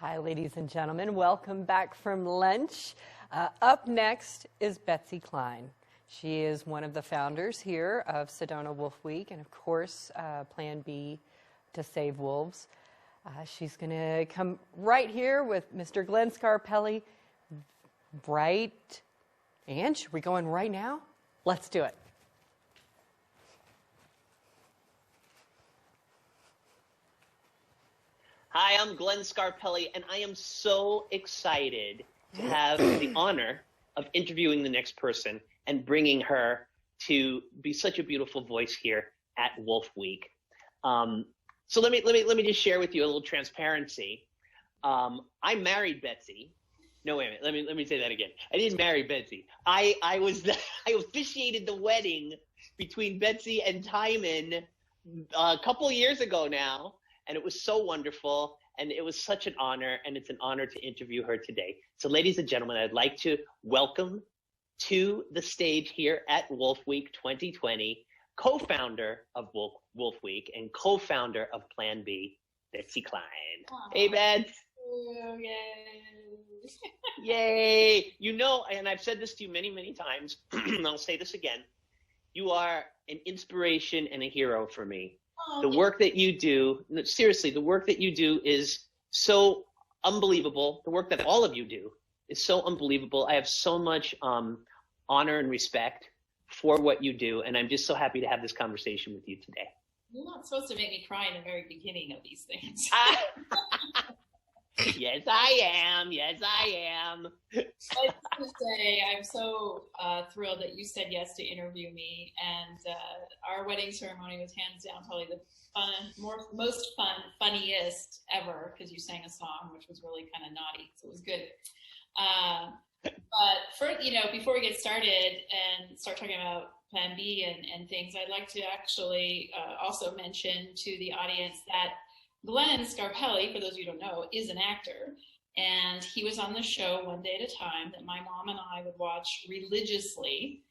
Hi, ladies and gentlemen. Welcome back from lunch. Up next is Betsy Klein. She is one of the founders here of Sedona Wolf Week and, of course, Plan B to Save Wolves. She's going to come right here with Mr. Glenn Scarpelli. Right? And should we go in right now? Let's do it. Hi, I'm Glenn Scarpelli, and I am so excited to have the honor of interviewing the next person and bringing her to be such a beautiful voice here at Wolf Week. So let me just share with you a little transparency. I married Betsy. No, wait a minute. Let me say that again. I didn't marry Betsy. I officiated the wedding between Betsy and Timon a couple years ago now. And it was so wonderful, and it was such an honor, and it's an honor to interview her today. So ladies and gentlemen, I'd like to welcome to the stage here at Wolf Week 2020, co-founder of Wolf Week and co-founder of Plan B, Betsy Klein. Aww. Hey, Bets. Yay. Yay. You know, and I've said this to you many, many times, and I'll say this again. You are an inspiration and a hero for me. The work that you do, seriously, the work that you do is so unbelievable. The work that all of you do is so unbelievable. I have so much honor and respect for what you do, and I'm just so happy to have this conversation with you today. You're not supposed to make me cry in the very beginning of these things. Yes, I am. Yes, I am. I have to say, I'm so thrilled that you said yes to interview me. And our wedding ceremony was hands down probably the most fun, funniest ever, because you sang a song, which was really kind of naughty. So it was good. But before we get started and start talking about Plan B and things, I'd like to actually also mention to the audience that Glenn Scarpelli, for those of you who don't know, is an actor, and he was on the show One Day at a Time that my mom and I would watch religiously.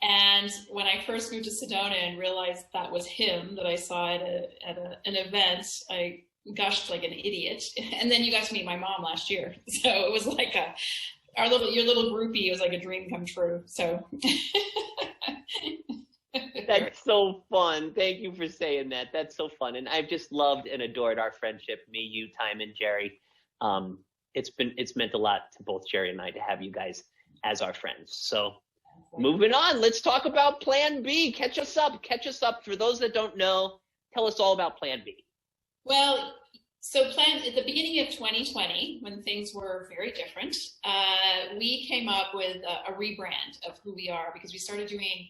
And when I first moved to Sedona and realized that was him that I saw at an event, I gushed like an idiot. And then you got to meet my mom last year, so it was like your little groupie was like a dream come true. So. That's so fun. Thank you for saying that. That's so fun. And I've just loved and adored our friendship, me, you, Timon, Jerry. It's meant a lot to both Jerry and I to have you guys as our friends. So moving on, let's talk about Plan B. Catch us up. For those that don't know, tell us all about Plan B. Well, so at the beginning of 2020, when things were very different, we came up with a rebrand of who we are, because we started doing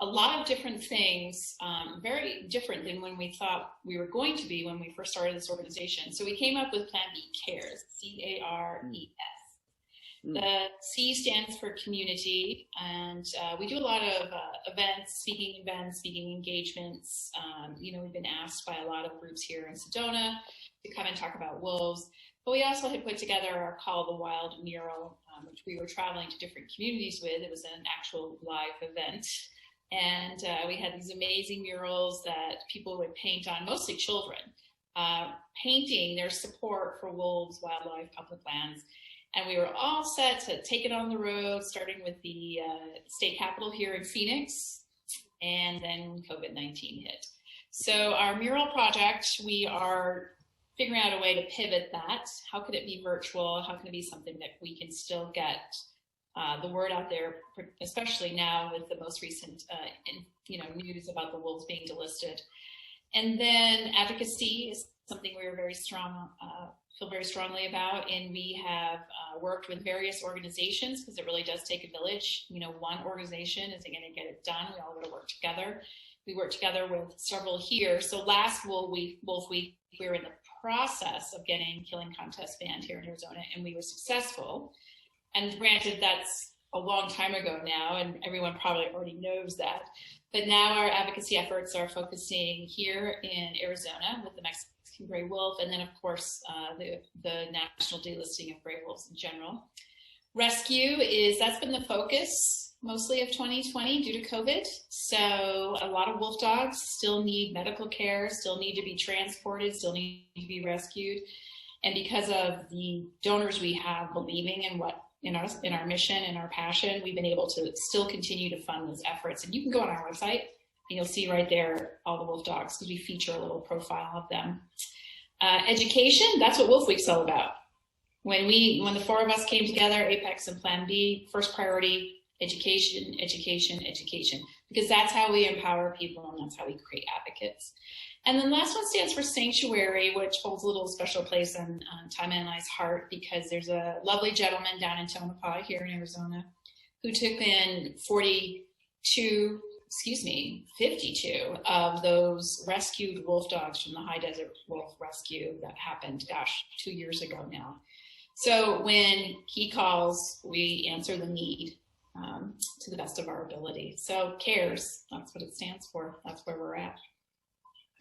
a lot of different things, very different than when we thought we were going to be when we first started this organization. So we came up with Plan B Cares, CARES. The C stands for community, and we do a lot of events, speaking engagements. We've been asked by a lot of groups here in Sedona to come and talk about wolves. But we also had put together our Call the Wild mural, which we were traveling to different communities with. It was an actual live event. And we had these amazing murals that people would paint on, mostly children, painting their support for wolves, wildlife, public lands. And we were all set to take it on the road, starting with the state capitol here in Phoenix, and then COVID-19 hit. So our mural project, we are figuring out a way to pivot that. How could it be virtual? How can it be something that we can still get the word out there, especially now with the most recent news about the wolves being delisted. And then advocacy is something we were feel very strongly about, and we have worked with various organizations, because it really does take a village. One organization isn't going to get it done. We all got to work together. We work together with several here. So last Wolf Week, we were in the process of getting killing contests banned here in Arizona, and we were successful. And granted, that's a long time ago now, and everyone probably already knows that. But now our advocacy efforts are focusing here in Arizona with the Mexican gray wolf, and then, of course, the national delisting of gray wolves in general. Rescue that's been the focus mostly of 2020 due to COVID. So a lot of wolf dogs still need medical care, still need to be transported, still need to be rescued. And because of the donors we have believing in our mission and our passion, we've been able to still continue to fund those efforts. And you can go on our website and you'll see right there all the wolf dogs, because we feature a little profile of them. Education, that's what Wolf Week's all about. When the four of us came together, Apex and Plan B, first priority, education, education, education, because that's how we empower people and that's how we create advocates. And then the last one stands for Sanctuary, which holds a little special place on Timon and I's heart, because there's a lovely gentleman down in Tonopah here in Arizona who took in 52 of those rescued wolf dogs from the High Desert Wolf Rescue that happened, 2 years ago now. So when he calls, we answer the need to the best of our ability. So CARES, that's what it stands for. That's where we're at.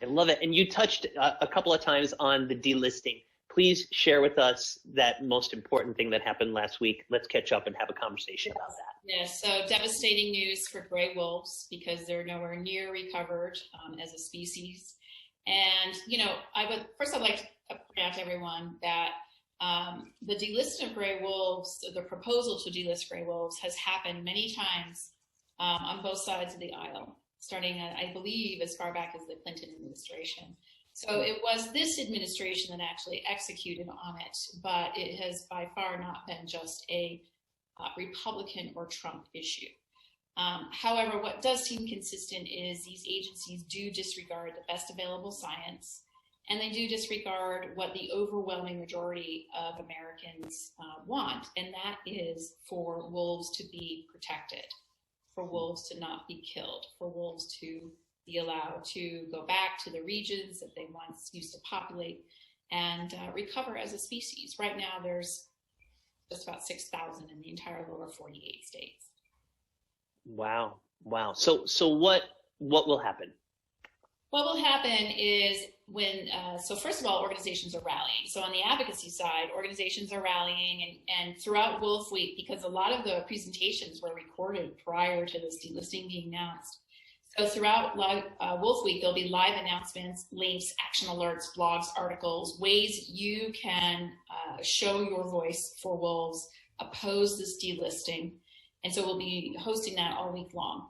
I love it. And you touched a couple of times on the delisting. Please share with us that most important thing that happened last week. Let's catch up and have a conversation about that. Yes, so devastating news for gray wolves, because they're nowhere near recovered as a species. And, I'd like to point out to everyone that the delisting of gray wolves, the proposal to delist gray wolves, has happened many times on both sides of the aisle, starting, I believe, as far back as the Clinton administration. So it was this administration that actually executed on it, but it has by far not been just a Republican or Trump issue. However, what does seem consistent is these agencies do disregard the best available science, and they do disregard what the overwhelming majority of Americans want, and that is for wolves to be protected, for wolves to not be killed, for wolves to be allowed to go back to the regions that they once used to populate and recover as a species. Right now, there's just about 6,000 in the entire lower 48 states. Wow. So what will happen? What will happen is so first of all, organizations are rallying. So on the advocacy side, organizations are rallying, and throughout Wolf Week, because a lot of the presentations were recorded prior to this delisting being announced. So throughout Wolf Week, there'll be live announcements, links, action alerts, blogs, articles, ways you can show your voice for wolves, oppose this delisting. And so we'll be hosting that all week long.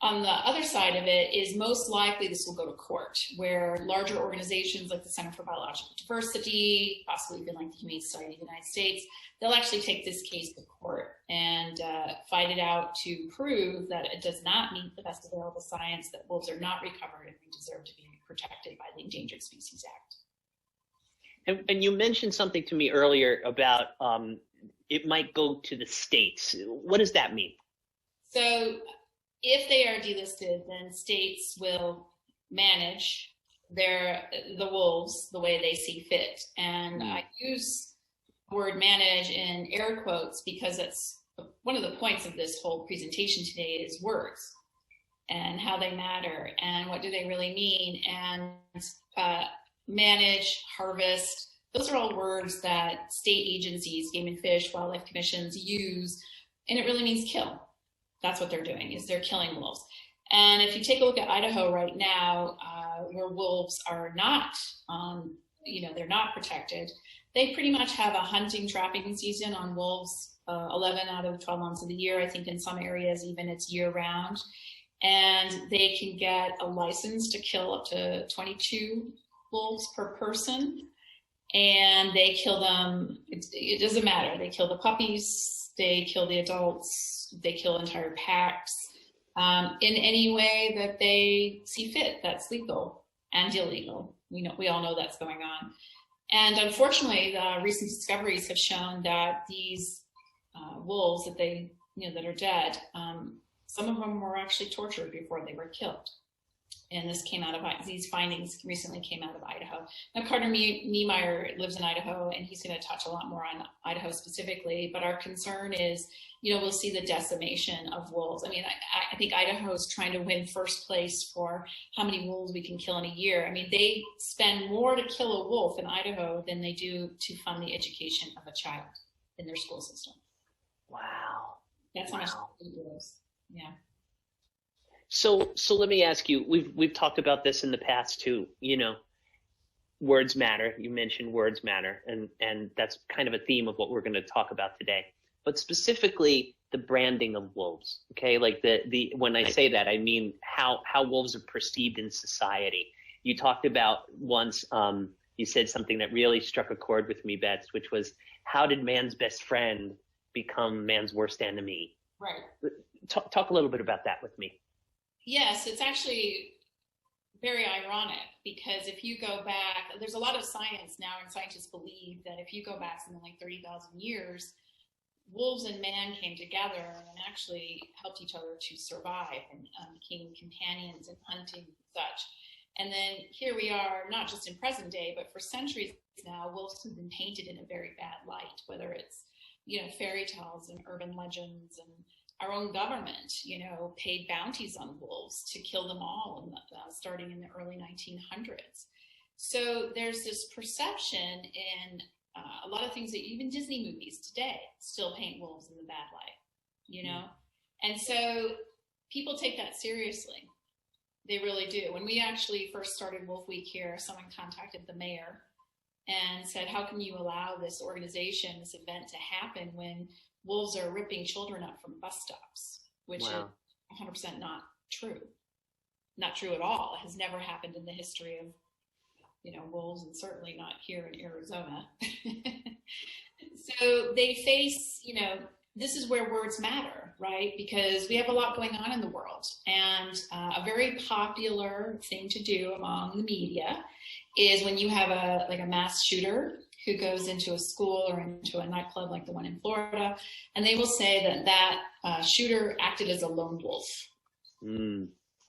On the other side of it is most likely this will go to court, where larger organizations like the Center for Biological Diversity, possibly even like the Humane Society of the United States, they'll actually take this case to court and fight it out to prove that it does not meet the best available science, that wolves are not recovered and they deserve to be protected by the Endangered Species Act. And you mentioned something to me earlier about it might go to the states. What does that mean? So if they are delisted, then states will manage the wolves the way they see fit. And I use the word manage in air quotes because that's one of the points of this whole presentation today is words and how they matter and what do they really mean. And manage, harvest, those are all words that state agencies, game and fish, wildlife commissions use, and it really means kill. That's what they're doing, is they're killing wolves. And if you take a look at Idaho right now, where wolves are not, they're not protected, they pretty much have a hunting trapping season on wolves 11 out of 12 months of the year. I think in some areas even it's year round. And they can get a license to kill up to 22 wolves per person. And they kill them, it doesn't matter. They kill the puppies, they kill the adults, they kill entire packs in any way that they see fit. That's legal and illegal. We all know that's going on. And unfortunately, the recent discoveries have shown that these wolves that are dead, some of them were actually tortured before they were killed. And these findings recently came out of Idaho. Now, Carter Niemeyer lives in Idaho, and he's going to touch a lot more on Idaho specifically. But our concern is, we'll see the decimation of wolves. I mean, I think Idaho is trying to win first place for how many wolves we can kill in a year. I mean, they spend more to kill a wolf in Idaho than they do to fund the education of a child in their school system. Wow. That's how much it is. Yeah. So let me ask you, we've talked about this in the past too, words matter. You mentioned words matter, and that's kind of a theme of what we're going to talk about today. But specifically, the branding of wolves. Okay, like the when I say that, I mean how wolves are perceived in society. You talked about once. You said something that really struck a chord with me, Bets, which was, how did man's best friend become man's worst enemy? Right. Talk a little bit about that with me. Yes, it's actually very ironic, because if you go back, there's a lot of science now, and scientists believe that if you go back something like 30,000 years, wolves and man came together and actually helped each other to survive, and became companions in hunting and such. And then here we are, not just in present day, but for centuries now, wolves have been painted in a very bad light, whether it's, fairy tales and urban legends, and our own government, paid bounties on wolves to kill them all, starting in the early 1900s. So there's this perception in a lot of things that even Disney movies today still paint wolves in the bad light, And so people take that seriously. They really do. When we actually first started Wolf Week here, someone contacted the mayor and said, how can you allow this organization, this event to happen when wolves are ripping children up from bus stops, which is 100% not true. Not true at all. It has never happened in the history of, wolves, and certainly not here in Arizona. So they face, this is where words matter, right? Because we have a lot going on in the world, and a very popular thing to do among the media is when you have a mass shooter who goes into a school or into a nightclub like the one in Florida, and they will say that shooter acted as a lone wolf,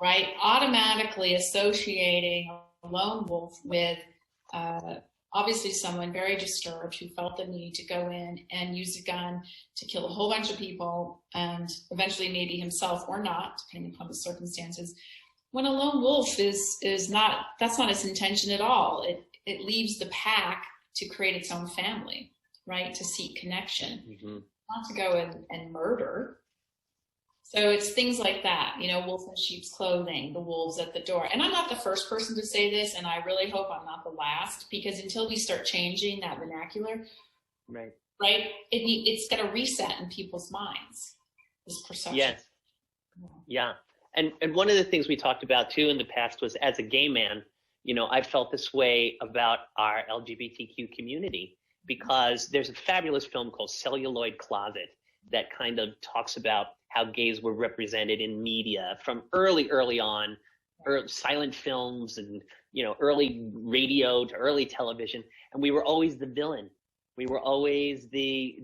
right? Automatically associating a lone wolf with obviously someone very disturbed who felt the need to go in and use a gun to kill a whole bunch of people, and eventually maybe himself or not, depending upon the circumstances. When a lone wolf is not, that's not its intention at all. It leaves the pack to create its own family, right? To seek connection, not to go and murder. So it's things like that, wolf in sheep's clothing, the wolves at the door. And I'm not the first person to say this, and I really hope I'm not the last, because until we start changing that vernacular, right, it's got to reset in people's minds, this perception. Yes. Yeah. And one of the things we talked about too in the past was, as a gay man, I felt this way about our LGBTQ community, because there's a fabulous film called Celluloid Closet that kind of talks about how gays were represented in media from early on, silent films and, early radio to early television. And we were always the villain. We were always the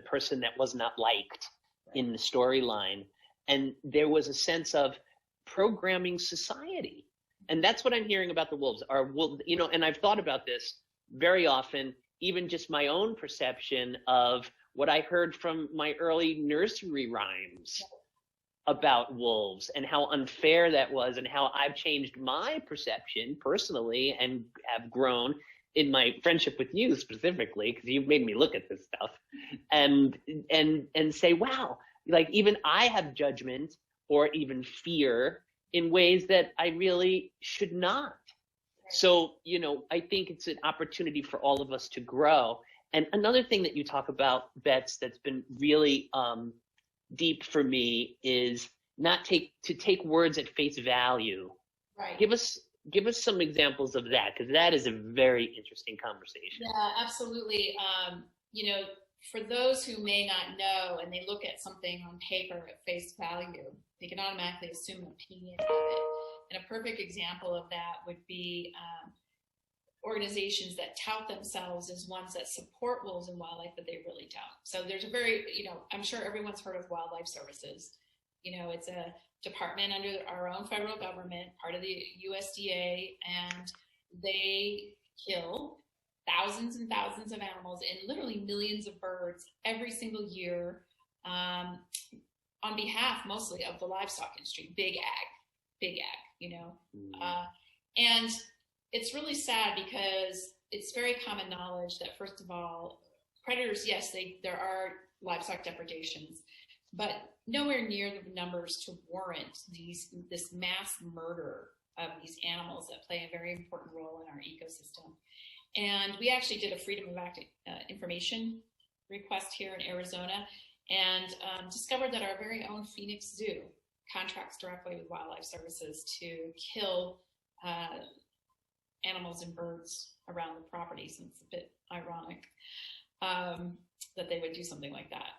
person that was not liked in the storyline. And there was a sense of programming society. And that's what I'm hearing about the wolves. And I've thought about this very often, even just my own perception of what I heard from my early nursery rhymes about wolves, and how unfair that was, and how I've changed my perception personally and have grown in my friendship with you specifically, because you've made me look at this stuff and say, wow, like even I have judgment or even fear in ways that I really should not. So, I think it's an opportunity for all of us to grow. And another thing that you talk about, Bets, that's been really deep for me is to take words at face value. Right. Give us some examples of that, because that is a very interesting conversation. Yeah, absolutely. For those who may not know, and they look at something on paper at face value, they can automatically assume an opinion of it. And a perfect example of that would be organizations that tout themselves as ones that support wolves and wildlife, but they really don't. So there's a very, I'm sure everyone's heard of Wildlife Services. It's a department under our own federal government, part of the USDA, and they kill thousands and thousands of animals and literally millions of birds every single year on behalf mostly of the livestock industry, big ag, and it's really sad, because it's very common knowledge that, first of all, predators, yes, there are livestock depredations, but nowhere near the numbers to warrant this mass murder of these animals that play a very important role in our ecosystem. And we actually did a Freedom of Information request here in Arizona, and discovered that our very own Phoenix Zoo contracts directly with Wildlife Services to kill animals and birds around the property. So it's a bit ironic that they would do something like that.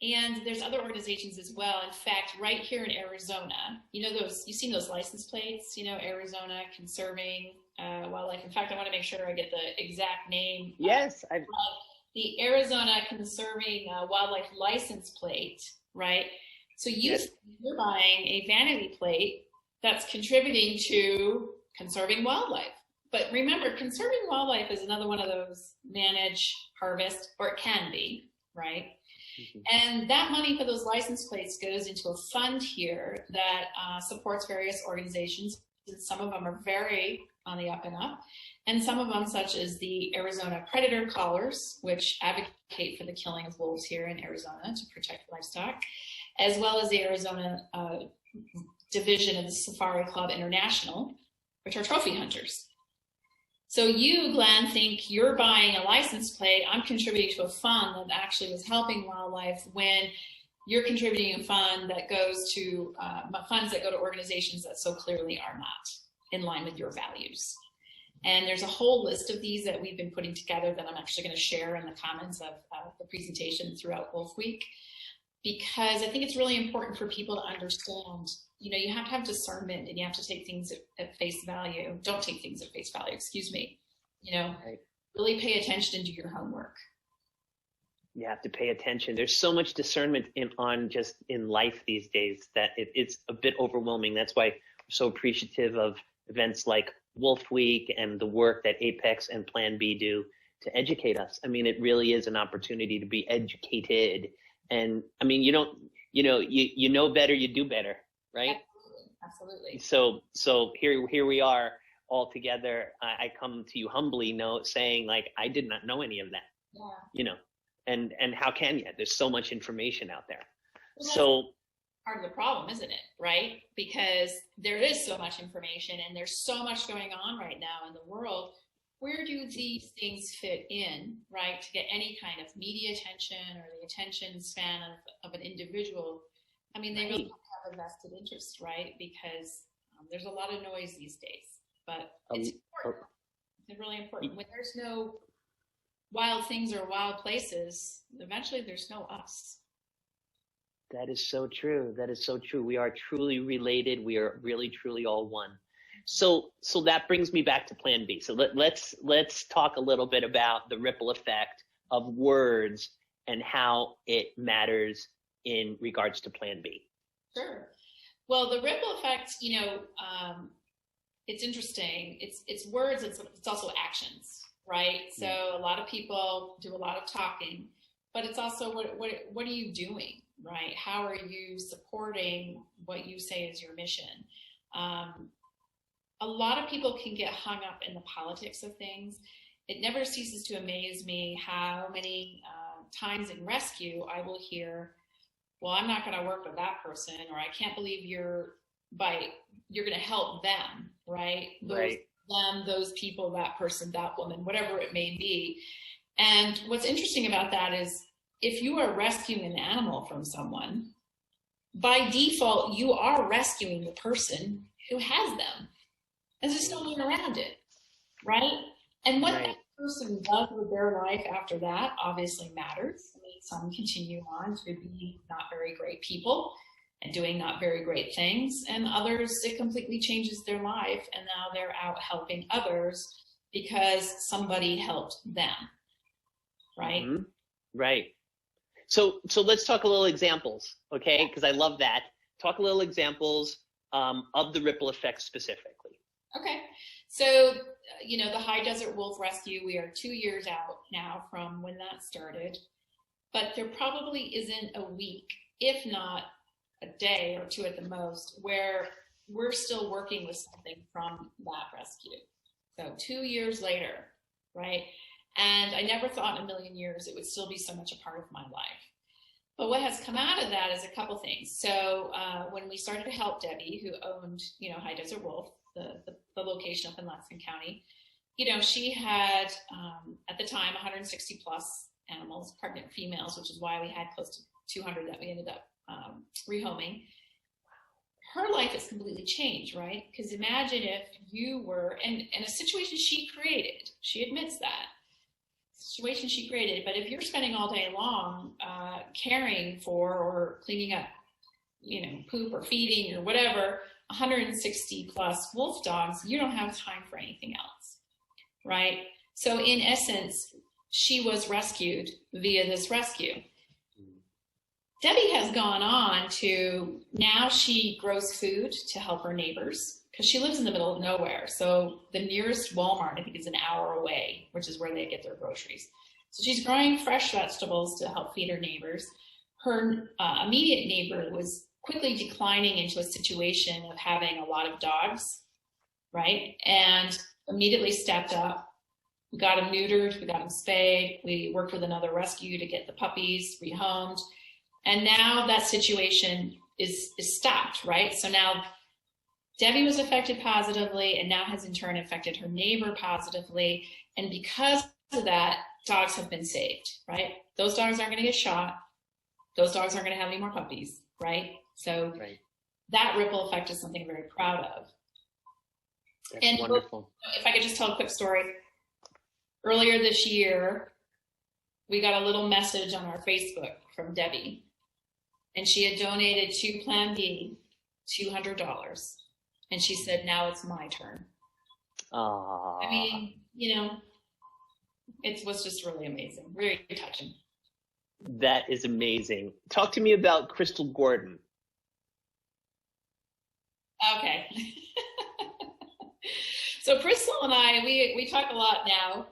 And there's other organizations as well. In fact, right here in Arizona, you've seen those license plates, Arizona Conserving Wildlife. In fact, I want to make sure I get the exact name. Yes. The Arizona Conserving Wildlife license plate, right? So you're buying a vanity plate that's contributing to conserving wildlife. But remember, conserving wildlife is another one of those manage, harvest, or it can be, right? Mm-hmm. And that money for those license plates goes into a fund here that supports various organizations. And some of them are very on the up and up. And some of them, such as the Arizona Predator Collars, which advocate for the killing of wolves here in Arizona to protect livestock, as well as the Arizona division of the Safari Club International, which are trophy hunters. So you, Glenn, think you're buying a license plate. I'm contributing to a fund that actually is helping wildlife, when you're contributing a fund that goes to funds that go to organizations that so clearly are not in line with your values. And there's a whole list of these that we've been putting together that I'm actually going to share in the comments of the presentation throughout Wolf Week, because I think it's really important for people to understand, you have to have discernment, and you have to take things at face value. Don't take things at face value, excuse me. Right. Really pay attention and do your homework. You have to pay attention. There's so much discernment in life these days that it's a bit overwhelming. That's why we're so appreciative of events like Wolf Week and the work that Apex and Plan B do to educate us. I mean, it really is an opportunity to be educated. And I mean, you know better, you do better, right? Absolutely. So here we are all together. I come to you humbly, saying like, I did not know any of that. Yeah. And how can you? There's so much information out there. Well, so part of the problem, isn't it? Right? Because there is so much information and there's so much going on right now in the world. Where do these things fit in, right, to get any kind of media attention or the attention span of an individual? I mean, they really have a vested interest, right? Because there's a lot of noise these days, but it's important. It's really important. When there's no wild things or wild places, eventually there's no us. That is so true. That is so true. We are truly related. We are really, truly all one. So that brings me back to Plan B. So let's talk a little bit about the ripple effect of words and how it matters in regards to Plan B. Sure. Well, the ripple effect, it's interesting. It's words. It's also actions, right? So a lot of people do a lot of talking, but it's also what are you doing, right? How are you supporting what you say is your mission? A lot of people can get hung up in the politics of things. It never ceases to amaze me how many times in rescue I will hear, well, I'm not going to work with that person, or I can't believe you're going to help them, right? Those people, that person, that woman, whatever it may be. And what's interesting about that is if you are rescuing an animal from someone, by default, you are rescuing the person who has them. There's just no way around it, right? And what that person does with their life after that obviously matters. I mean, some continue on to be not very great people and doing not very great things, and others, it completely changes their life, and now they're out helping others because somebody helped them, right? Mm-hmm. Right. So let's talk a little examples, okay? Because I love that. Talk a little examples of the ripple effect specifically. Okay. So, the High Desert Wolf Rescue, we are 2 years out now from when that started, but there probably isn't a week, if not a day or two at the most, where we're still working with something from that rescue. So 2 years later, right? And I never thought in a million years it would still be so much a part of my life. But what has come out of that is a couple things. So when we started to help Debbie, who owned, High Desert Wolf, the location up in Latson County, she had at the time 160 plus animals, pregnant females, which is why we had close to 200 that we ended up rehoming. Her life has completely changed, right? Because imagine if you were in a situation she created. She admits that. Situation she created, but if you're spending all day long caring for or cleaning up, poop or feeding or whatever, 160 plus wolf dogs, you don't have time for anything else, right? So in essence, she was rescued via this rescue. Debbie has gone on to, now she grows food to help her neighbors because she lives in the middle of nowhere. So the nearest Walmart, I think, is an hour away, which is where they get their groceries. So she's growing fresh vegetables to help feed her neighbors. Her immediate neighbor was quickly declining into a situation of having a lot of dogs, right? And immediately stepped up. We got him neutered, we got him spayed, we worked with another rescue to get the puppies rehomed. And now that situation is stopped, right? So now Debbie was affected positively and now has in turn affected her neighbor positively. And because of that, dogs have been saved, right? Those dogs aren't going to get shot. Those dogs aren't going to have any more puppies, right? So that ripple effect is something I'm very proud of. That's wonderful. If I could just tell a quick story. Earlier this year, we got a little message on our Facebook from Debbie. And she had donated to Plan B $200. And she said, now it's my turn. Aww. I mean, it was just really amazing. Very touching. That is amazing. Talk to me about Crystal Gordon. Okay. So Crystal and I, we talk a lot now.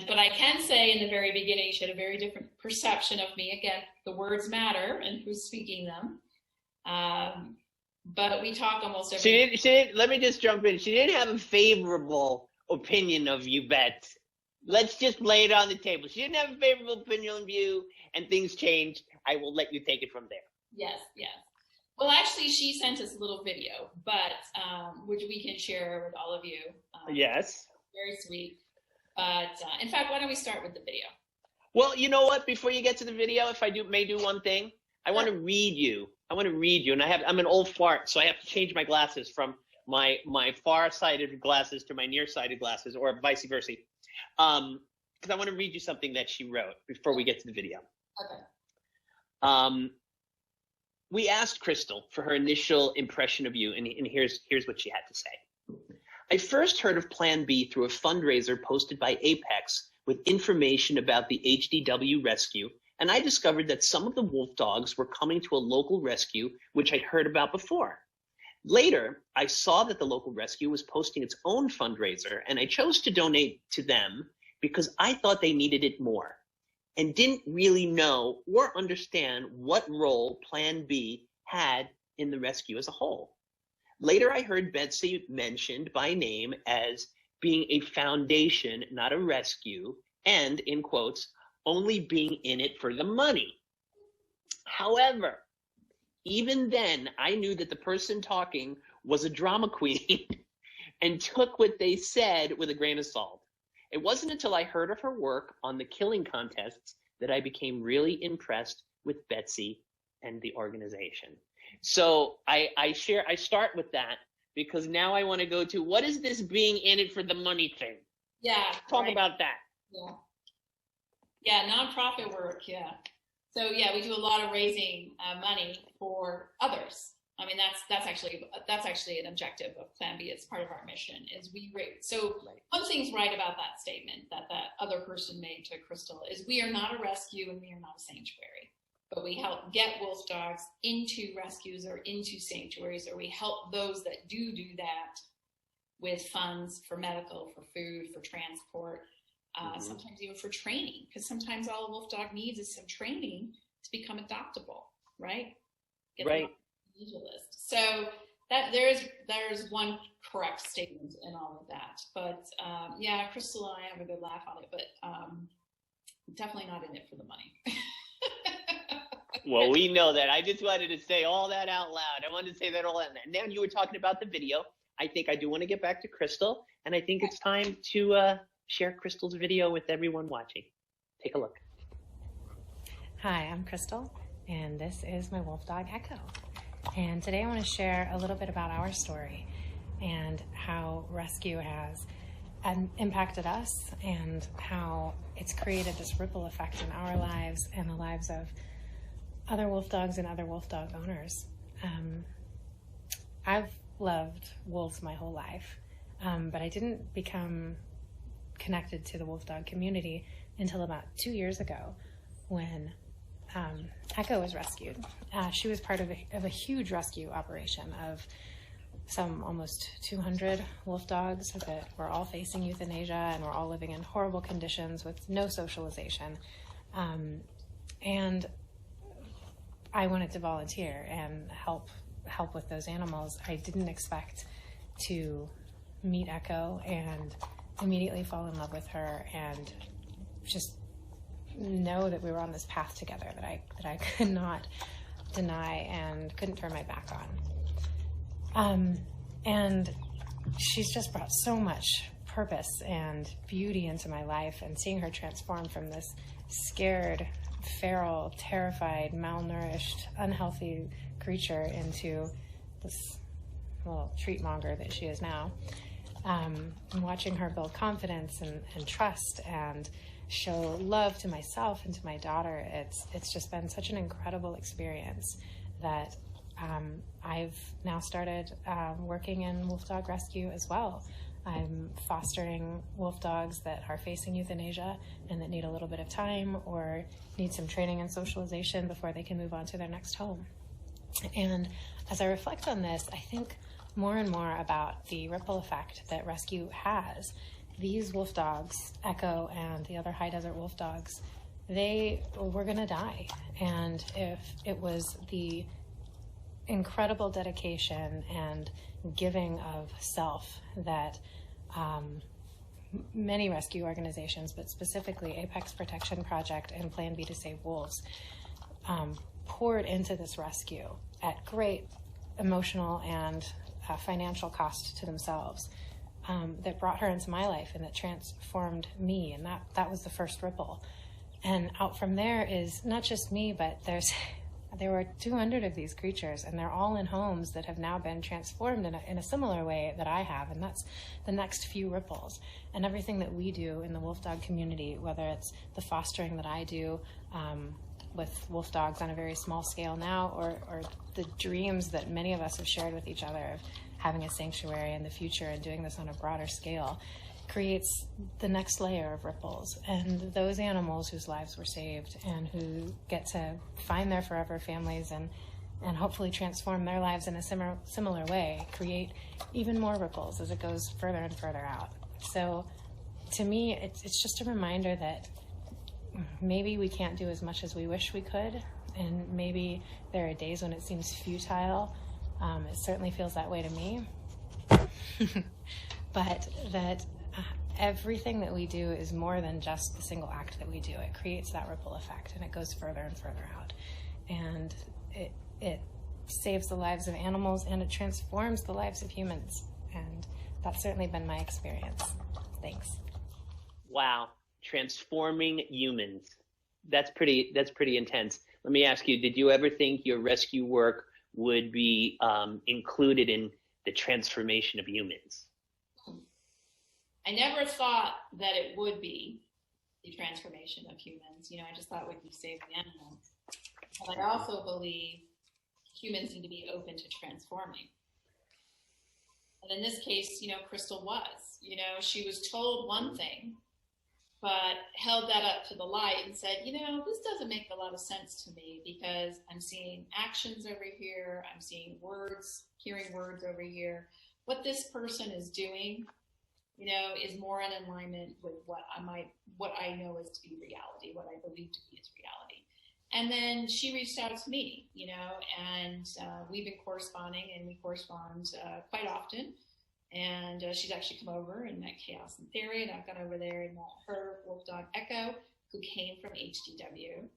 But I can say in the very beginning, she had a very different perception of me. Again, the words matter and who's speaking them. But we talk almost every She didn't, let me just jump in. She didn't have a favorable opinion of you, Bets. Let's just lay it on the table. She didn't have a favorable opinion of you, and things changed. I will let you take it from there. Yes. Well, actually, she sent us a little video, but which we can share with all of you. Yes. Very sweet. But in fact, why don't we start with the video? Well, you know what? Before you get to the video, if I may do one thing, I want to read you. And I'm an old fart, so I have to change my glasses from my far-sighted glasses to my near-sighted glasses, or vice versa. Because I want to read you something that she wrote before we get to the video. Okay. We asked Crystal for her initial impression of you, and here's what she had to say. I first heard of Plan B through a fundraiser posted by Apex with information about the HDW rescue, and I discovered that some of the wolf dogs were coming to a local rescue, which I'd heard about before. Later, I saw that the local rescue was posting its own fundraiser, and I chose to donate to them because I thought they needed it more and didn't really know or understand what role Plan B had in the rescue as a whole. Later, I heard Betsy mentioned by name as being a foundation, not a rescue, and, in quotes, only being in it for the money. However, even then, I knew that the person talking was a drama queen and took what they said with a grain of salt. It wasn't until I heard of her work on the killing contests that I became really impressed with Betsy and the organization. So I start with that because now I want to go to what is this being in it for the money thing? Yeah. Talk about that. Yeah, nonprofit work, yeah. So yeah, we do a lot of raising money for others. I mean, that's actually an objective of Plan B. It's part of our mission is we raise. So one thing's right about that statement that other person made to Crystal is we are not a rescue and we are not a sanctuary, but we help get wolf dogs into rescues or into sanctuaries, or we help those that do that with funds for medical, for food, for transport, sometimes even for training, because sometimes all a wolf dog needs is some training to become adoptable, right? Get them on the angel list. So that there's one correct statement in all of that. But yeah, Crystal and I have a good laugh on it, but definitely not in it for the money. Well, we know that. I just wanted to say all that out loud. I wanted to say that all out loud. Now you were talking about the video. I think I do want to get back to Crystal, and I think it's time to share Crystal's video with everyone watching. Take a look. Hi, I'm Crystal, and this is my wolf dog, Echo. And today I want to share a little bit about our story and how rescue has impacted us and how it's created this ripple effect in our lives and the lives of other wolf dogs and other wolf dog owners. I've loved wolves my whole life, but I didn't become connected to the wolf dog community until about 2 years ago when Echo was rescued. She was part of a huge rescue operation of some almost 200 wolf dogs that were all facing euthanasia and were all living in horrible conditions with no socialization. And I wanted to volunteer and help with those animals. I didn't expect to meet Echo and immediately fall in love with her and just know that we were on this path together that I could not deny and couldn't turn my back on. And she's just brought so much purpose and beauty into my life, and seeing her transform from this scared, feral, terrified, malnourished, unhealthy creature into this little treat monger that she is now. And watching her build confidence and trust and show love to myself and to my daughter, it's just been such an incredible experience that I've now started working in wolf dog rescue as well. I'm fostering wolf dogs that are facing euthanasia and that need a little bit of time or need some training and socialization before they can move on to their next home. And as I reflect on this, I think more and more about the ripple effect that rescue has. These wolf dogs, Echo and the other high desert wolf dogs, they were going to die. And if it was the incredible dedication and giving of self that many rescue organizations, but specifically Apex Protection Project and Plan B to Save Wolves, poured into this rescue at great emotional and financial cost to themselves, that brought her into my life and that transformed me, and that was the first ripple. And out from there is not just me, but there were 200 of these creatures, and they're all in homes that have now been transformed in a similar way that I have, and that's the next few ripples. And everything that we do in the wolf dog community, whether it's the fostering that I do with wolf dogs on a very small scale now, or the dreams that many of us have shared with each other of having a sanctuary in the future and doing this on a broader scale, creates the next layer of ripples. And those animals whose lives were saved and who get to find their forever families and hopefully transform their lives in a similar way create even more ripples as it goes further and further out. So to me, it's just a reminder that maybe we can't do as much as we wish we could, and maybe there are days when it seems futile. It certainly feels that way to me. But that everything that we do is more than just the single act that we do. It creates that ripple effect, and it goes further and further out. And it saves the lives of animals, and it transforms the lives of humans. And that's certainly been my experience. Thanks. Wow. Transforming humans. That's pretty intense. Let me ask you, did you ever think your rescue work would be included in the transformation of humans? I never thought that it would be the transformation of humans. I just thought we'd be saving animals. But I also believe humans need to be open to transforming. And in this case, Crystal was. She was told one thing, but held that up to the light and said, this doesn't make a lot of sense to me because I'm seeing actions over here, I'm seeing words, hearing words over here. What this person is doing, is more in alignment with what I know is to be reality, what I believe to be is reality. And then she reached out to me, and we've been corresponding, and we correspond quite often. And she's actually come over and met Chaos in Theory, and I've gone over there and met her wolf dog Echo, who came from HDW.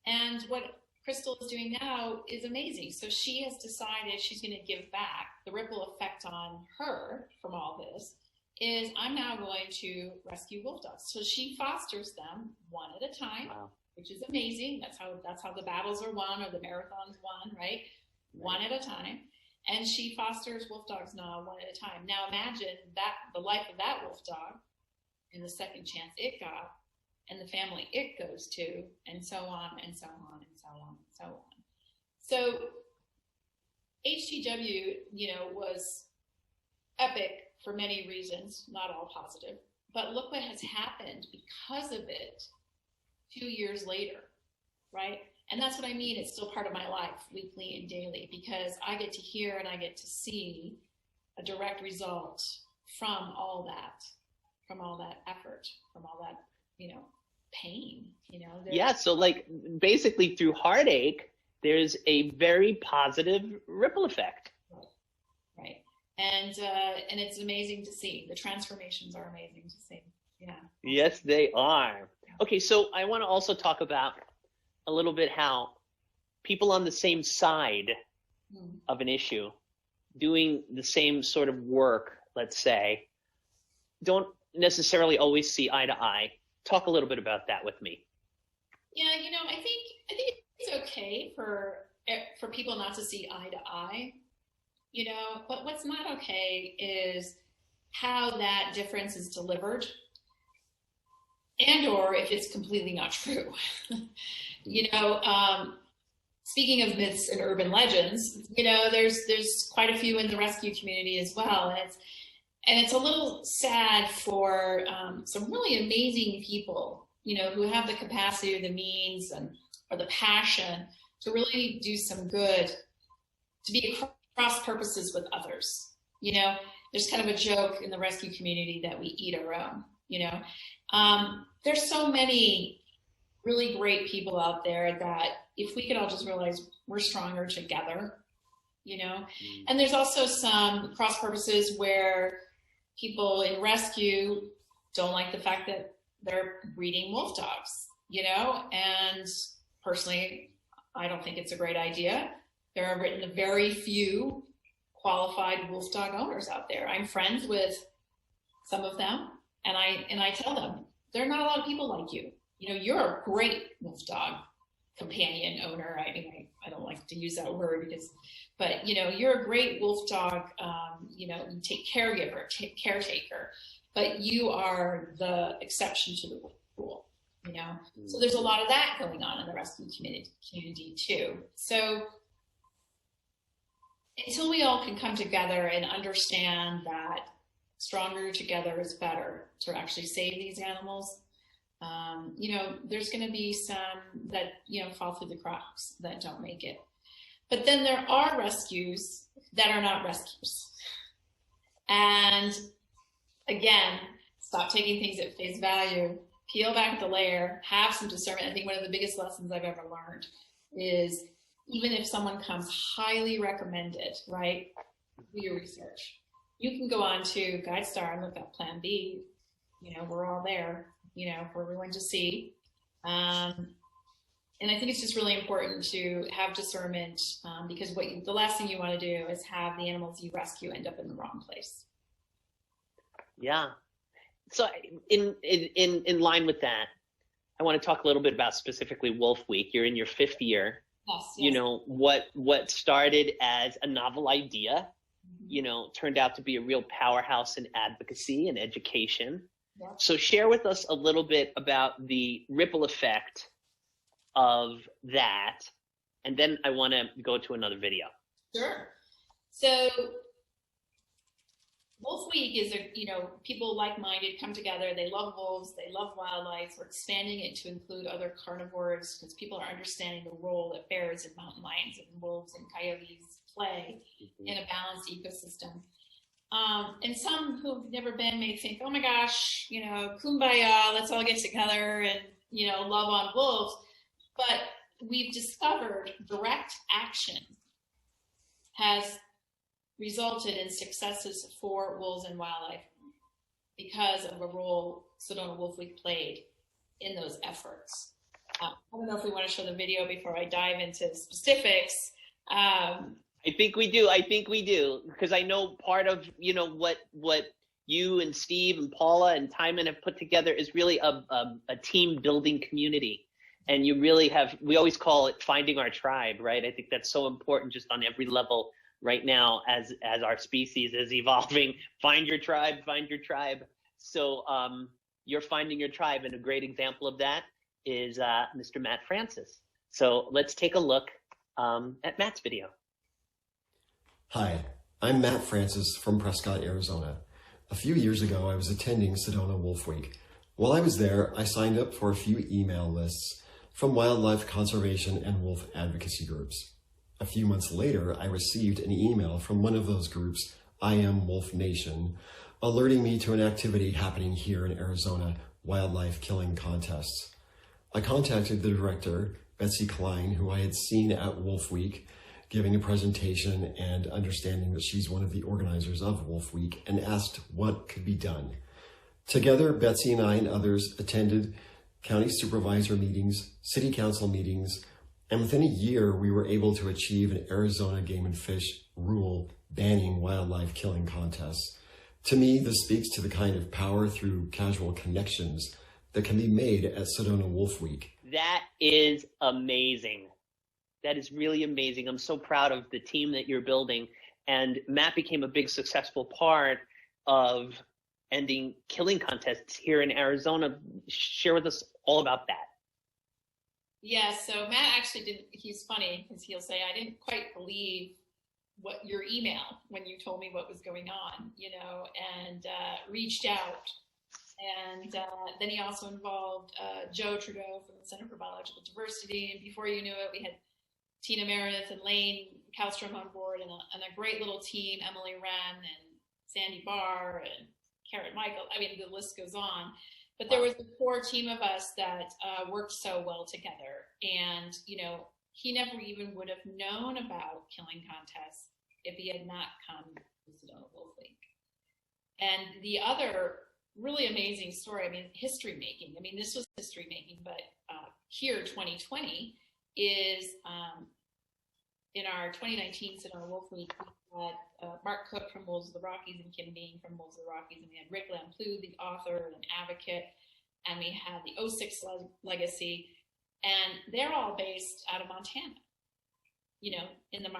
And what Crystal is doing now is amazing. So she has decided she's going to give back. The ripple effect on her from all this is I'm now going to rescue wolf dogs. So she fosters them one at a time, wow, which is amazing. That's how the battles are won, or the marathons won, right? One at a time. And she fosters wolf dogs now one at a time. Now imagine that the life of that wolf dog and the second chance it got, and the family it goes to, and so on and so on and so on and so on. So HTW, was epic for many reasons, not all positive. But look what has happened because of it 2 years later, right? And that's what I mean. It's still part of my life, weekly and daily, because I get to hear and I get to see a direct result from all that effort, from all that, pain, Yeah. So like basically through heartache, there's a very positive ripple effect. Right. And it's amazing to see. The transformations are amazing to see. Yeah. Yes, they are. Okay. So I want to also talk about a little bit how people on the same side of an issue, doing the same sort of work, let's say, don't necessarily always see eye to eye. Talk a little bit about that with me. Yeah, I think it's okay for people not to see eye to eye, but what's not okay is how that difference is delivered, and or if it's completely not true. Speaking of myths and urban legends, there's quite a few in the rescue community as well, and it's a little sad for some really amazing people, who have the capacity or the means or the passion to really do some good, to be cross purposes with others. There's kind of a joke in the rescue community that we eat our own. There's so many really great people out there that if we could all just realize we're stronger together, and there's also some cross purposes where people in rescue don't like the fact that they're breeding wolf dogs, and personally, I don't think it's a great idea. There are very few qualified wolf dog owners out there. I'm friends with some of them, and I tell them, there are not a lot of people like you. You're a great wolf dog companion owner. I mean, I don't like to use that word but you're a great wolf dog, you take caretaker, but you are the exception to the rule, So there's a lot of that going on in the rescue community too. So until we all can come together and understand that stronger together is better to actually save these animals, there's going to be some that, fall through the cracks, that don't make it. But then there are rescues that are not rescues. And again, stop taking things at face value, peel back the layer, have some discernment. I think one of the biggest lessons I've ever learned is even if someone comes highly recommended, right, do your research. You can go on to GuideStar and look up Plan B. We're all there, for everyone to see. And I think it's just really important to have discernment, because the last thing you want to do is have the animals you rescue end up in the wrong place. Yeah. So in line with that, I want to talk a little bit about specifically Wolf Week. You're in your 5th year. Yes. What started as a novel idea, turned out to be a real powerhouse in advocacy and education. Yeah. So share with us a little bit about the ripple effect of that, and then I want to go to another video. Sure. So Wolf Week is people like-minded come together. They love wolves. They love wildlife. We're expanding it to include other carnivores because people are understanding the role that bears and mountain lions and wolves and coyotes play in a balanced ecosystem. And some who've never been may think, oh my gosh, kumbaya, let's all get together and, love on wolves. But we've discovered direct action has resulted in successes for wolves and wildlife because of a role Sedona Wolf Week played in those efforts. I don't know if we want to show the video before I dive into specifics. I think we do. Because I know part of, what you and Steve and Paula and Timon have put together is really a team building community. And you really have, we always call it finding our tribe, right? I think that's so important just on every level right now as our species is evolving. Find your tribe. So you're finding your tribe, and a great example of that is Mr. Matt Francis. So let's take a look at Matt's video. Hi, I'm Matt Francis from Prescott, Arizona. A few years ago, I was attending Sedona Wolf Week. While I was there, I signed up for a few email lists from wildlife conservation and wolf advocacy groups. A few months later, I received an email from one of those groups, I Am Wolf Nation, alerting me to an activity happening here in Arizona, wildlife killing contests. I contacted the director, Betsy Klein, who I had seen at Wolf Week, giving a presentation and understanding that she's one of the organizers of Wolf Week, and asked what could be done. Together, Betsy and I and others attended county supervisor meetings, city council meetings, and within a year, we were able to achieve an Arizona Game and Fish rule banning wildlife killing contests. To me, this speaks to the kind of power through casual connections that can be made at Sedona Wolf Week. That is amazing. That is really amazing. I'm so proud of the team that you're building. And Matt became a big successful part of ending killing contests here in Arizona. Share with us all about that. Yeah, so Matt actually didn't, he's funny because he'll say, I didn't quite believe what your email when you told me what was going on, and reached out. And then he also involved Joe Trudeau from the Center for Biological Diversity. And before you knew it, we had Tina Meredith and Lane Kallstrom on board, and a great little team, Emily Wren and Sandy Barr and Karen Michael. I mean, the list goes on. But there was a core team of us that worked so well together. And, he never even would have known about killing contests if he had not come to Sedona Wolf Week. And the other really amazing story, history making. This was history making, but here, 2020, is in our 2019 Sedona Wolf Week, we had Mark Cook from Wolves of the Rockies and Kim Bean from Wolves of the Rockies, and we had Rick Lamplu, the author and advocate, and we had the 06 Legacy, and they're all based out of Montana, in the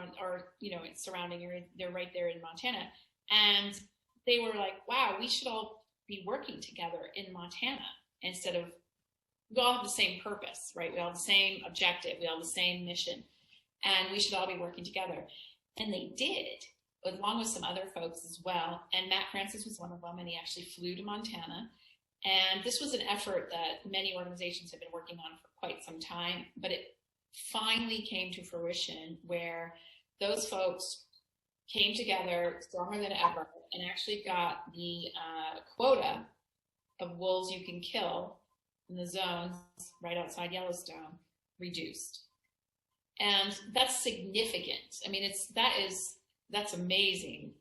surrounding area. They're right there in Montana, and they were like, wow, we should all be working together in Montana instead of, we all have the same purpose, right? We all have the same objective. We all have the same mission, and we should all be working together. And they did, along with some other folks as well. And Matt Francis was one of them, and he actually flew to Montana. And this was an effort that many organizations have been working on for quite some time, but it finally came to fruition where those folks came together stronger than ever and actually got the quota of wolves you can kill in the zones right outside Yellowstone reduced. And that's significant. That's amazing,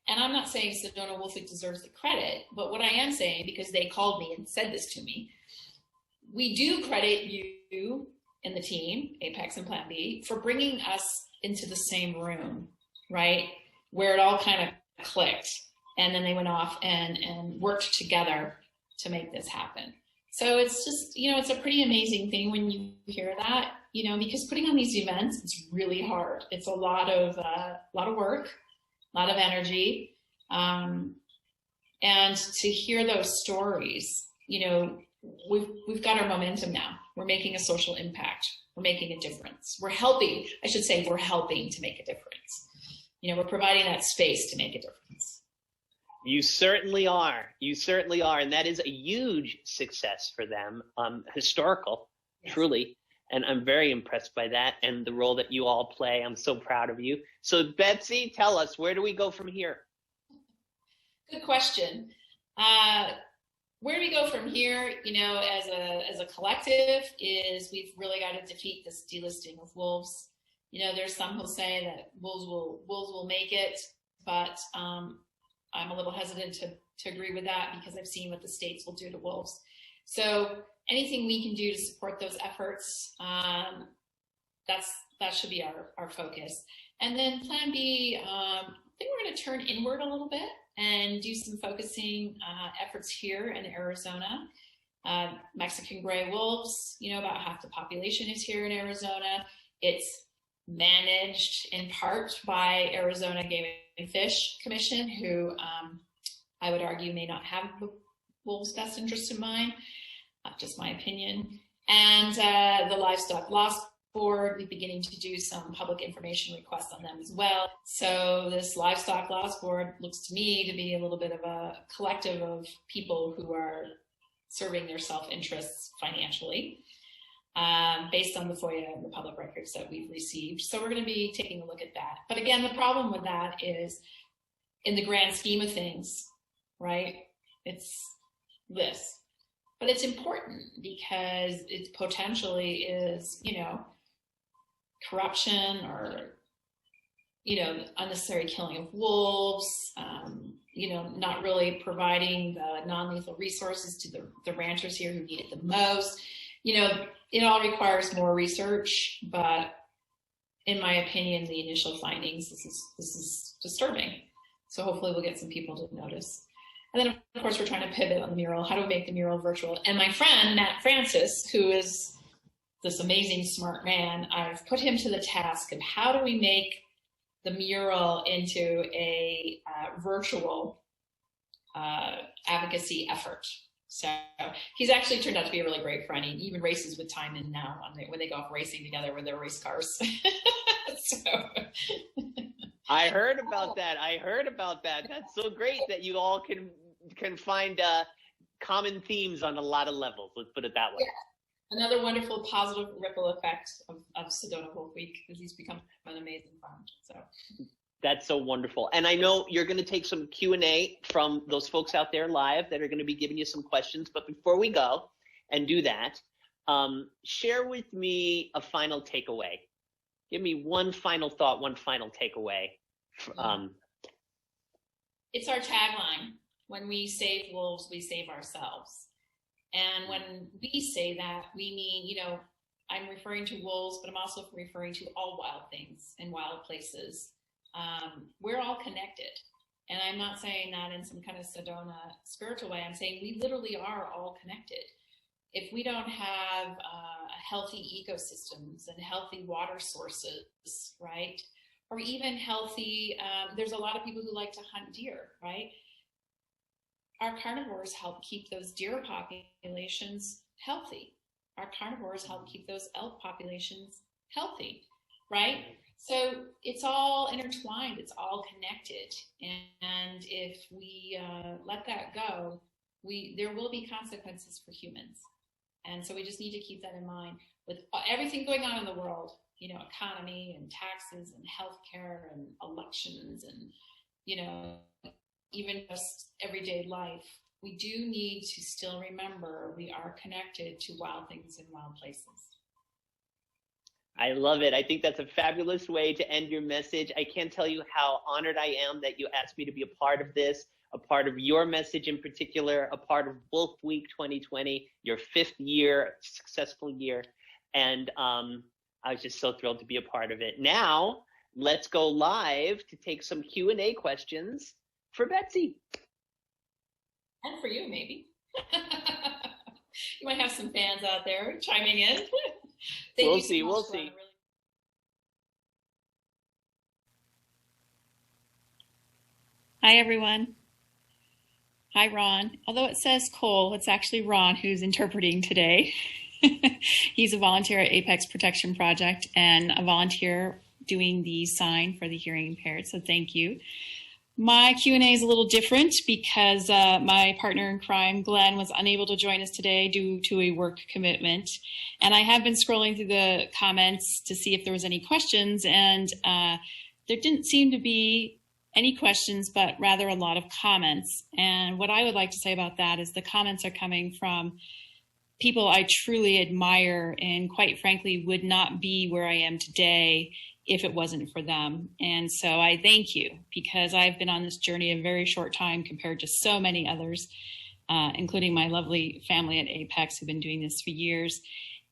and I'm not saying Sedona Wolf Week deserves the credit, but what I am saying, because they called me and said this to me, we do credit you and the team, Apex and Plan B, for bringing us into the same room, right? Where it all kind of clicked. And then they went off and worked together to make this happen. So it's just, it's a pretty amazing thing when you hear that, because putting on these events, it's really hard. It's a lot of work, a lot of energy. And to hear those stories, we've got our momentum now. We're making a social impact. We're making a difference. We're helping to make a difference. We're providing that space to make a difference. You certainly are. And that is a huge success for them. Historical, yes. Truly. And I'm very impressed by that and the role that you all play. I'm so proud of you. So Betsy, tell us, where do we go from here? Good question. Where do we go from here, as a collective, is we've really got to defeat this delisting of wolves. There's some who'll say that wolves will make it, but I'm a little hesitant to agree with that because I've seen what the states will do to wolves. So anything we can do to support those efforts, that should be our focus. And then plan B, I think we're going to turn inward a little bit and do some focusing efforts here in Arizona. Mexican gray wolves, about half the population is here in Arizona. It's managed in part by Arizona Game and Fish Commission, who I would argue may not have the wolves' best interest in mind, just my opinion. And the Livestock Loss Board, we're beginning to do some public information requests on them as well. So this Livestock Loss Board looks to me to be a little bit of a collective of people who are serving their self-interests financially, based on the FOIA and the public records that we've received. So we're going to be taking a look at that. But again, the problem with that is, in the grand scheme of things, right, it's this. But it's important because it potentially is, corruption or, unnecessary killing of wolves, not really providing the non-lethal resources to the ranchers here who need it the most. It all requires more research, but in my opinion, the initial findings, this is disturbing. So hopefully we'll get some people to notice. And then of course we're trying to pivot on the mural. How do we make the mural virtual? And my friend, Matt Francis, who is this amazing smart man, I've put him to the task of how do we make the mural into a virtual advocacy effort. So he's actually turned out to be a really great friend. He even races with Timon now when they go off racing together with their race cars. So. I heard about that. That's so great that you all can find common themes on a lot of levels. Let's put it that way. Yeah. Another wonderful positive ripple effect of Sedona Wolf Week, because he's become an amazing farm. So. That's so wonderful. And I know you're going to take some Q&A from those folks out there live that are going to be giving you some questions. But before we go and do that, share with me a final takeaway. Give me one final thought, one final takeaway. It's our tagline. When we save wolves, we save ourselves. And when we say that, we mean, I'm referring to wolves, but I'm also referring to all wild things and wild places. We're all connected. And I'm not saying that in some kind of Sedona spiritual way. I'm saying we literally are all connected. If we don't have healthy ecosystems and healthy water sources, right? Or even healthy, there's a lot of people who like to hunt deer, right? Our carnivores help keep those deer populations healthy. Our carnivores help keep those elk populations healthy, right? So it's all intertwined, it's all connected. And if we let that go, there will be consequences for humans. And so we just need to keep that in mind with everything going on in the world, economy and taxes and healthcare and elections and, even just everyday life. We do need to still remember we are connected to wild things in wild places. I love it. I think that's a fabulous way to end your message. I can't tell you how honored I am that you asked me to be a part of this, a part of your message in particular, a part of Wolf Week 2020, your 5th year, successful year. And I was just so thrilled to be a part of it. Now, let's go live to take some Q&A questions for Betsy. And for you, maybe. You might have some fans out there chiming in. We'll see. Hi, everyone. Hi, Ron. Although it says Cole, it's actually Ron who's interpreting today. He's a volunteer at Apex Protection Project and a volunteer doing the sign for the hearing impaired, so thank you. My Q&A is a little different because my partner in crime, Glenn, was unable to join us today due to a work commitment. And I have been scrolling through the comments to see if there was any questions, and there didn't seem to be any questions, but rather a lot of comments. And what I would like to say about that is the comments are coming from people I truly admire and quite frankly would not be where I am today if it wasn't for them. And so I thank you, because I've been on this journey a very short time compared to so many others. including my lovely family at Apex who've been doing this for years.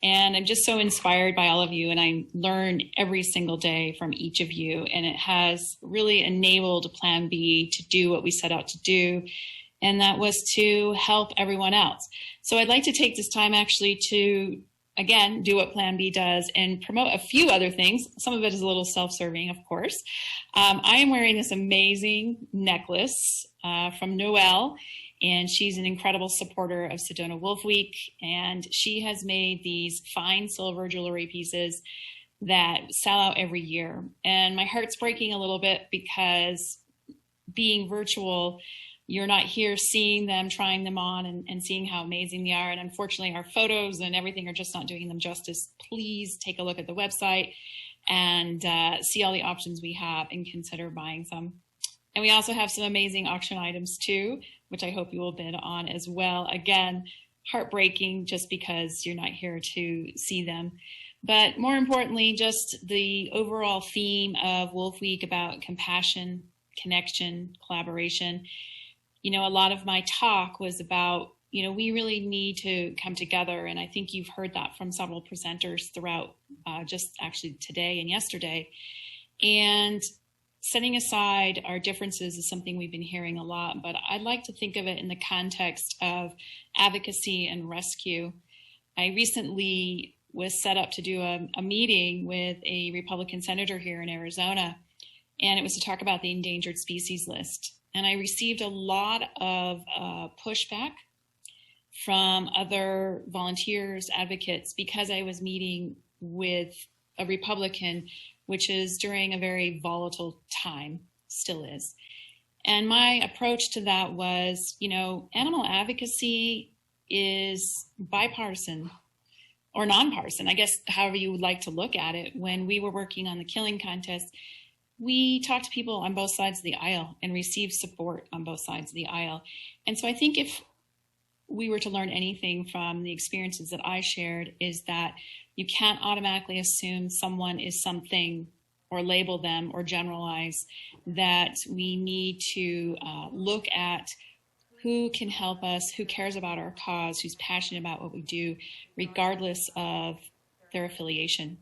And I'm just so inspired by all of you, and I learn every single day from each of you. And it has really enabled Plan B to do what we set out to do, and that was to help everyone else. So I'd like to take this time actually to, again, do what Plan B does and promote a few other things. Some of it is a little self-serving, of course. I am wearing this amazing necklace from Noelle, and she's an incredible supporter of Sedona Wolf Week, and she has made these fine silver jewelry pieces that sell out every year. And my heart's breaking a little bit because being virtual, you're not here seeing them, trying them on, and seeing how amazing they are. And unfortunately, our photos and everything are just not doing them justice. Please take a look at the website and see all the options we have and consider buying some. And we also have some amazing auction items too, which I hope you will bid on as well. Again, heartbreaking just because you're not here to see them. But more importantly, just the overall theme of Wolf Week about compassion, connection, collaboration. You know, a lot of my talk was about, you know, we really need to come together. And I think you've heard that from several presenters throughout just actually today and yesterday. And setting aside our differences is something we've been hearing a lot, but I'd like to think of it in the context of advocacy and rescue. I recently was set up to do a meeting with a Republican senator here in Arizona, and it was to talk about the endangered species list. And I received a lot of pushback from other volunteers, advocates, because I was meeting with a Republican, which is during a very volatile time, still is. And my approach to that was, you know, animal advocacy is bipartisan or nonpartisan, I guess, however you would like to look at it. When we were working on the killing contest, we talked to people on both sides of the aisle and received support on both sides of the aisle. And so I think if we were to learn anything from the experiences that I shared, is that you can't automatically assume someone is something or label them or generalize, that we need to look at who can help us, who cares about our cause, who's passionate about what we do, regardless of their affiliation,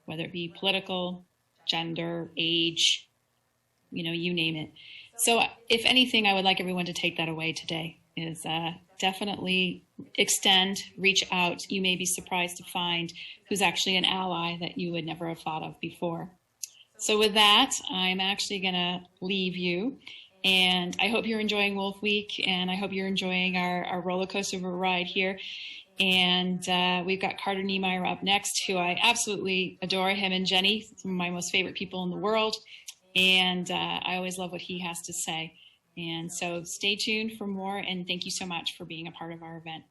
whether it be political, gender, age, you know, you name it. So if anything, I would like everyone to take that away today, is definitely extend, reach out. You may be surprised to find who's actually an ally that you would never have thought of before. So with that, I'm actually going to leave you. And I hope you're enjoying Wolf Week, and I hope you're enjoying our roller coaster of a ride here. And we've got Carter Niemeyer up next, who I absolutely adore, him and Jenny, some of my most favorite people in the world. And I always love what he has to say. And so stay tuned for more, and thank you so much for being a part of our event.